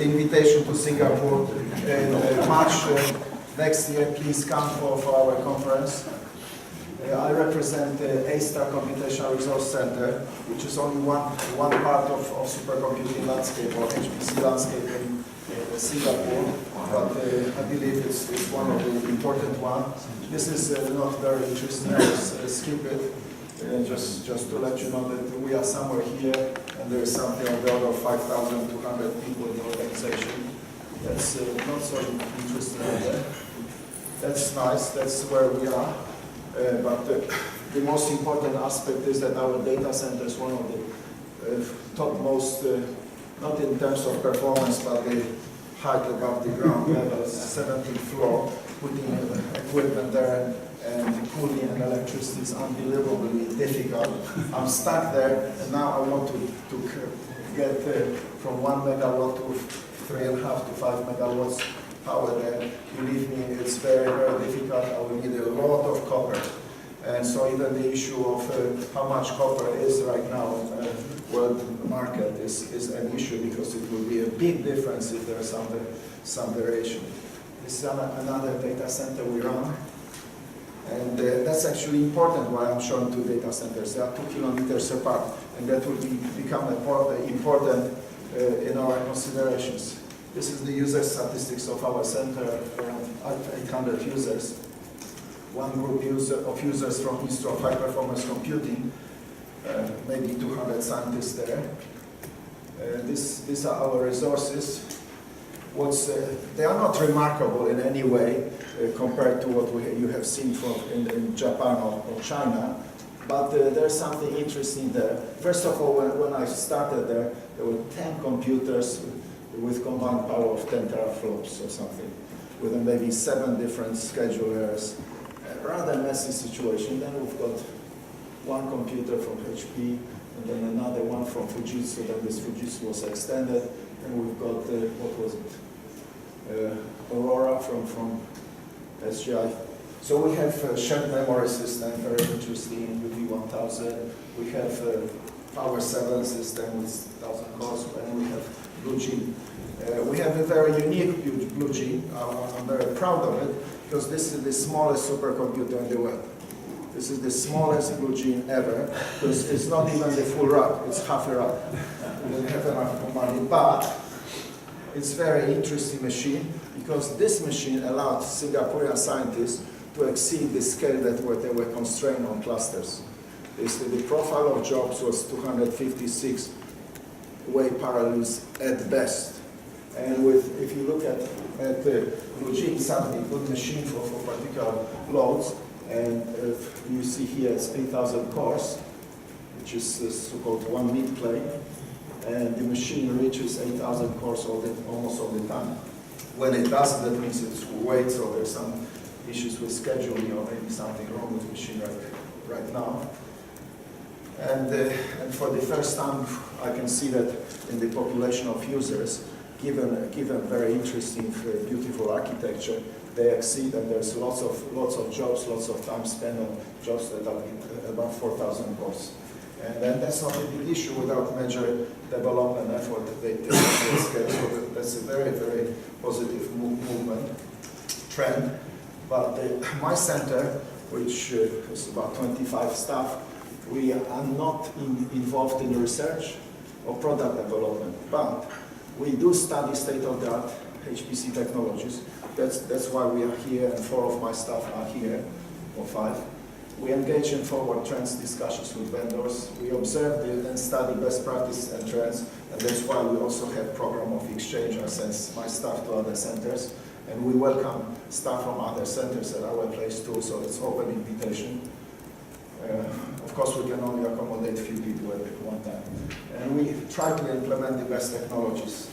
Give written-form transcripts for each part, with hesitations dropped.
invitation to Singapore in March next year. Please come for our conference. I represent the A-Star Computational Resource Center, which is only one part of supercomputing landscape or HPC landscape in Singapore, but I believe it's one of the important ones. This is not very interesting, I'll skip it. Just to let you know that we are somewhere here, and there is something on the order of 5,200 people in the organization. That's not so interesting either. That's nice, that's where we are. But the most important aspect is that our data center is one of the topmost, not in terms of performance, but the height above the ground level, 17th floor, putting equipment there and cooling and electricity is unbelievably difficult. I'm stuck there, and now I want to get from 1 megawatt to 3.5 to 5 megawatts power there. Believe me, it's very, very difficult. I will need a lot of copper. And so even the issue of how much copper is right now in the world market is an issue, because it will be a big difference if there's some variation. This is another data center we run. And that's actually important why I'm showing two data centers. They are 2 kilometers apart, and that will become important in our considerations. This is the user statistics of our center, around 800 users. One group of users from Institute of High Performance Computing, maybe 200 scientists there. These are our resources. They are not remarkable in any way compared to what you have seen in Japan or China, but there's something interesting there. First of all, when I started there were 10 computers with combined power of 10 teraflops or something, with maybe 7 different schedulers. A rather messy situation. Then we've got one computer from HP, and then another one from Fujitsu. Then this Fujitsu was extended, and we've got what was it? Aurora from SGI. So we have a shared memory system, very interesting, UV1000. We have a Power 7 system with 1,000 cores, and we have Blue Gene. We have a very unique Blue Gene. I'm very proud of it, because this is the smallest supercomputer in the world. This is the smallest Blue Gene ever, because it's not even the full rack, it's half a rack. We don't have enough money, but it's a very interesting machine, because this machine allowed Singaporean scientists to exceed the scale that they were constrained on clusters. The profile of jobs was 256 wave parallels at best. And if you look at the Blue Gene, suddenly good machine for particular loads, and you see here it's 8,000 cores, which is the so-called one mid plane, and the machine reaches 8,000 cores almost all the time. When it doesn't, that means it's wait, so there's some issues with scheduling or maybe something wrong with the machine right now. And for the first time, I can see that in the population of users, given very interesting, beautiful architecture, they exceed, and there's lots of jobs, lots of time spent on jobs that are about 4,000 cores. And then that's not a big issue without major development effort that they scale. So that's a very, very positive movement, trend. But my center, which is about 25 staff, we are not involved in research or product development, but we do study state-of-the-art HPC technologies. That's why we are here, and 4 of my staff are here, or 5. We engage in forward trends discussions with vendors. We observe and study best practice and trends, and that's why we also have program of exchange. I send my staff to other centers, and we welcome staff from other centers at our place too, so it's open invitation. Of course, we can only accommodate a few people at one time. And we try to implement the best technologies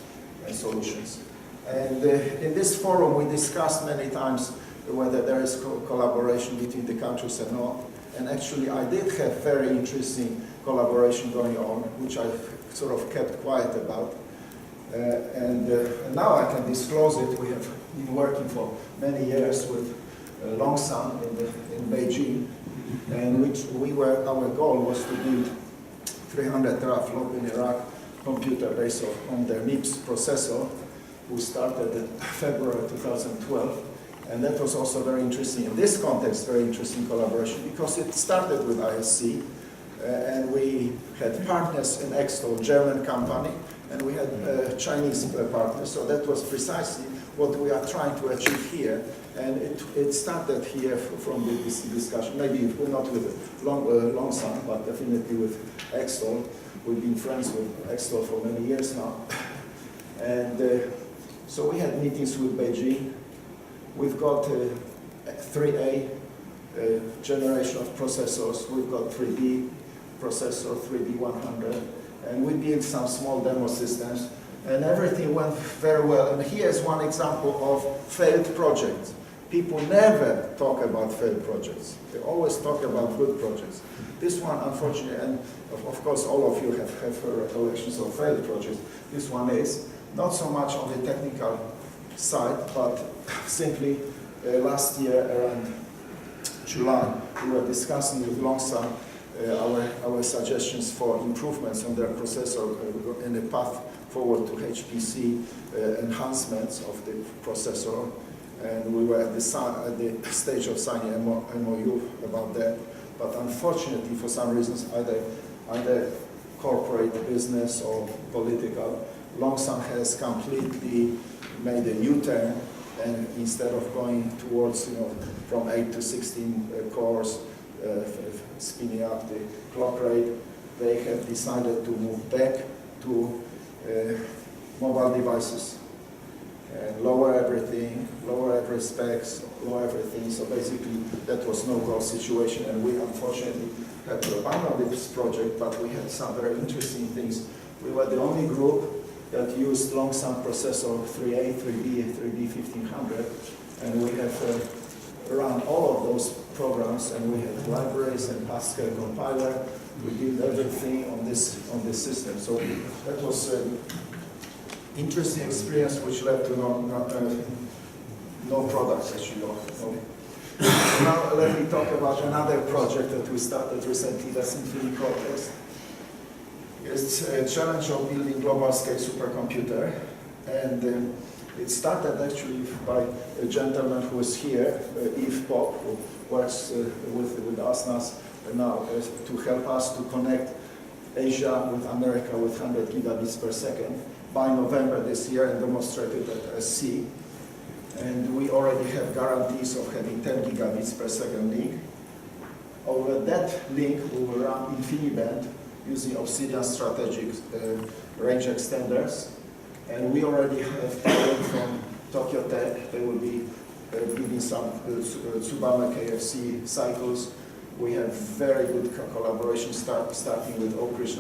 and solutions. And in this forum, we discussed many times whether there is collaboration between the countries or not. And actually, I did have very interesting collaboration going on, which I sort of kept quiet about. And now I can disclose it. We have been working for many years with Longsun in Beijing, and our goal was to build 300 teraflop in Iraq computer based on their MIPS processor. who started in February 2012. And that was also very interesting, in this context, very interesting collaboration, because it started with ISC, and we had partners in Extol, German company, and we had Chinese partners, so that was precisely what we are trying to achieve here. And it started here from this discussion, maybe not with Longshan, but definitely with Extol. We've been friends with Extol for many years now. And so we had meetings with Beijing. We've got 3A generation of processors. We've got 3D processor, 3D100, and we built some small demo systems, and everything went very well. And here's one example of failed projects. People never talk about failed projects. They always talk about good projects. This one, unfortunately, and of course all of you have recollections of failed projects. This one is not so much on the technical side, but simply last year around July, we were discussing with Longshan our suggestions for improvements on their processor in the path forward to HPC enhancements of the processor, and we were at the stage of signing MOU about that. But unfortunately, for some reasons, either corporate, business, or political, Longshan has completely made a U-turn, and instead of going towards, from 8 to 16 cores, speeding up the clock rate, they have decided to move back to mobile devices and lower everything, lower every specs, lower everything. So basically, that was no-go situation, and we unfortunately had to abandon this project. But we had some very interesting things. We were the only group that used Longshan processor 3A, 3B, 3D1500, and we have run all of those programs, and we have libraries and Pascal compiler. We did everything on this system. So that was an interesting experience, which led to no products actually. So now let me talk about another project that we started recently, the Symphony Cortex. It's a challenge of building global scale supercomputer, and it started actually by a gentleman who is here, Yves Pop, who works with us now to help us to connect Asia with America with 100 gigabits per second by November this year, and demonstrated at SC. And we already have guarantees of having 10 gigabits per second link. Over that link, we will run InfiniBand using Obsidian strategic range extenders. And we already have talent from Tokyo Tech. They will be giving some Tsubame KFC cycles. We have very good collaboration starting with Oak Ridge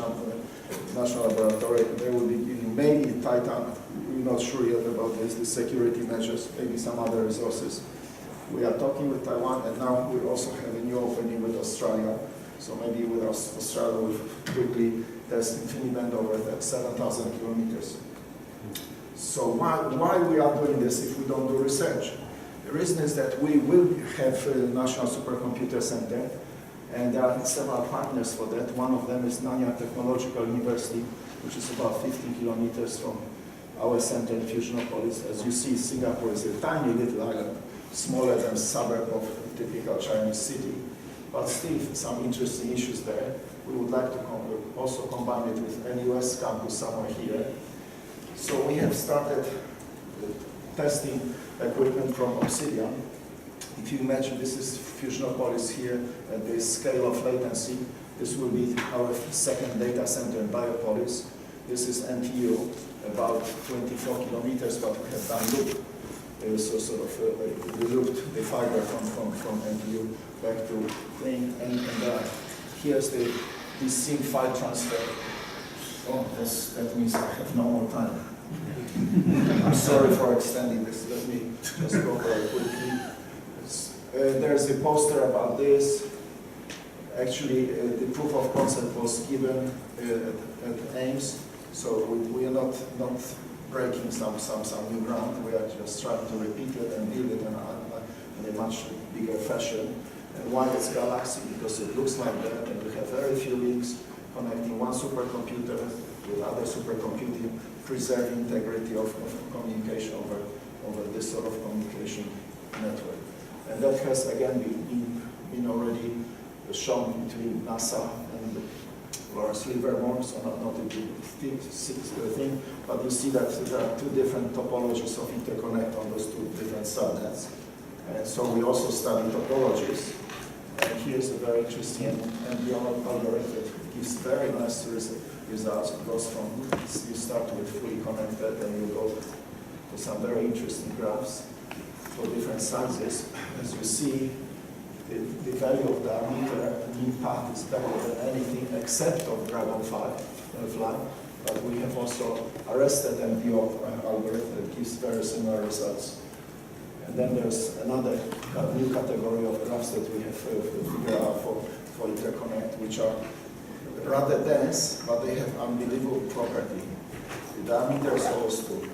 National Laboratory. They will be giving maybe Titan. We're not sure yet about this, the security measures, maybe some other resources. We are talking with Taiwan, and now we also have a new opening with Australia. So maybe with Australia we'll quickly test InfiniBand over that 7,000 kilometers. So why we are doing this if we don't do research? The reason is that we will have a National Supercomputer Center, and there are several partners for that. One of them is Nanyang Technological University, which is about 15 kilometers from our center in Fusionopolis. As you see, Singapore is a tiny little island, smaller than a suburb of a typical Chinese city, but still some interesting issues there. We would like to also combine it with an US campus somewhere here. So we have started testing equipment from Obsidian. If you imagine this is Fusionopolis here at the scale of latency, this will be our second data center in Biopolis. This is NTU, about 24 kilometers, but we have done loop. So sort of we looped the fiber from NTU back to thing, and here's the sync file transfer. Oh, that means I have no more time. I'm sorry for extending this. Let me just go very quickly. There's a poster about this. Actually, the proof of concept was given at Ames, so we are not breaking some new ground. We are just trying to repeat it and build it in a much bigger fashion. And why it's Galaxy? Because it looks like that, and we have very few links connecting one supercomputer with other supercomputing, preserving integrity of communication. sort of communication network. And that has again been already shown between NASA and Lawrence Livermore, so not a big thing, but you see that there are two different topologies of interconnect on those two different subnets. And so we also study topologies. And here's a very interesting NBR algorithm that gives very nice results. It goes from, you start with fully connected and you go to some very interesting graphs for different sizes. As you see, the value of diameter mean path is better than anything except of Dragonfly. But we have also arrested NBR algorithm that gives very similar results. And then there's another new category of graphs that we have figured out for interconnect, which are rather dense, but they have unbelievable property. The diameter is always 2.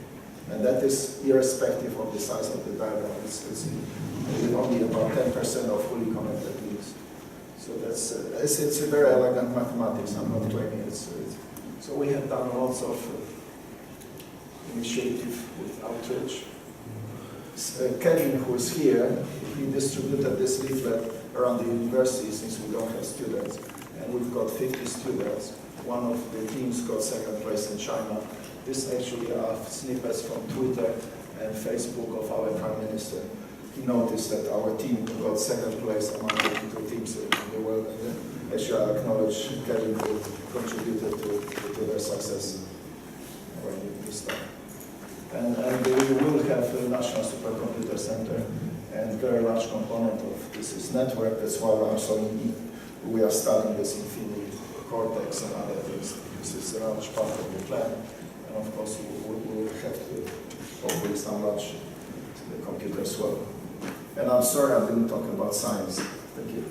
And that is irrespective of the size of the diagram. It's only about 10% of fully connected links. So it's a very elegant mathematics. I'm not claiming it's so we have done lots of initiative with outreach. Kevin, who is here, he distributed this leaflet around the university since we don't have students. And we've got 50 students. One of the teams got second place in China. This actually are snippets from Twitter and Facebook of our Prime Minister. He noticed that our team got second place among the two teams in the world. And then actually I acknowledge Kevin who contributed to their success when you start. And we will have a National Supercomputer Center, and very large component of this is network. That's why we are studying this Infinity Cortex and other things. This is a large part of the plan. And of course, we will have to hopefully some large computers as well. And I'm sorry I didn't talk about science. Thank you.